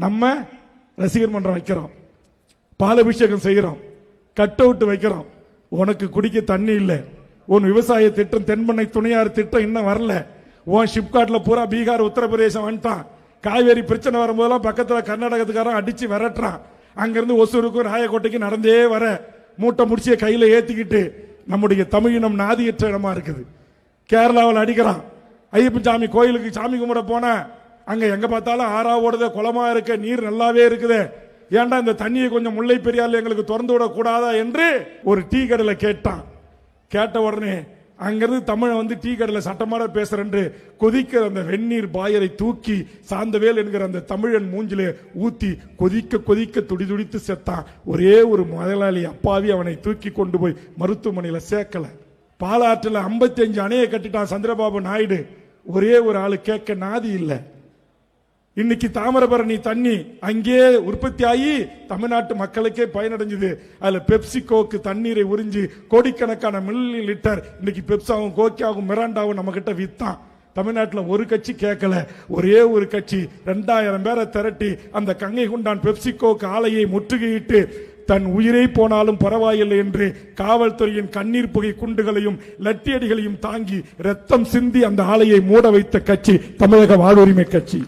நம்ம ரசிகர் மன்றம் வைக்கிறோம், பாலபிஷேகம் செய்கிறோம், கட் அவுட் வைக்கிறோம். உனக்கு குடிக்க தண்ணி இல்லை, உன் விவசாய திட்டம் தென்பண்ணை துணையாறு திட்டம் இன்னும் வரல, உன் ஷிப்காட்ல பூரா பீகார் உத்தரப்பிரதேசம் வந்துட்டான். காவேரி பிரச்சனை வரும்போதெல்லாம் பக்கத்தில் கர்நாடகத்துக்காரன் அடிச்சு விரட்டுறான். அங்கிருந்து ஒசூருக்கும் ராயக்கோட்டைக்கு நடந்தே வர மூட்டை முடிச்சிய கையில ஏத்திக்கிட்டு நம்முடைய தமிழினம் நாதியற்ற இடமா இருக்குது. கேரளாவில் அடிக்கிறான். ஐயப்பன் சாமி கோயிலுக்கு சாமி கும்பிட போன அங்க எங்க பார்த்தாலும் ஆறா ஓடுத, குளமா இருக்க, நீர் நல்லாவே இருக்குது, ஏன்டா இந்த தண்ணியை கொஞ்சம் முல்லை பெரியார்ல எங்களுக்கு திறந்து விட கூடாதா என்று ஒரு டீ கடையில கேட்டான். கேட்ட உடனே அங்கிருந்து தமிழ் வந்து டீ கடையில சட்டமாட பேசுறேன் கொதிக்கிற அந்த வெந்நீர் பாயரை தூக்கி சாந்தவேல் என்கிற அந்த தமிழன் மூஞ்சிலே ஊத்தி கொதிக்க கொதிக்க துடிதுடித்து செத்தான். ஒரே ஒரு முதலாளி அப்பாவி அவனை தூக்கி கொண்டு போய் மருத்துவமனையில சேர்க்கல. பாலாற்றில் 55 அணையை கட்டிட்டான் சந்திரபாபு நாயுடு. ஒரே ஒரு ஆளு கேட்க நாதி இல்லை. இன்னைக்கு தாமிரபரணி தண்ணி அங்கே உற்பத்தி ஆகி தமிழ்நாட்டு மக்களுக்கே பயனடைஞ்சது. அதுல பெப்சிகோக்கு தண்ணீரை உறிஞ்சி கோடிக்கணக்கான மில்லி லிட்டர் இன்னைக்கு பெப்சாவும் கோக்கியாவும் மிராண்டாவும் நம்ம கிட்ட வித்தான். தமிழ்நாட்டில் ஒரு கட்சி கேட்கல. ஒரே ஒரு கட்சி 2000 பேரை திரட்டி அந்த கங்கை கொண்டான் பெப்சிகோக்கு ஆலையை முற்றுகையிட்டு தன் உயிரை போனாலும் பரவாயில்லை என்று காவல்துறையின் கண்ணீர் புகை குண்டுகளையும் லட்டியடிகளையும் தாங்கி ரத்தம் சிந்தி அந்த ஆலையை மூட வைத்த கட்சி தமிழக வாழ்வுரிமை கட்சி.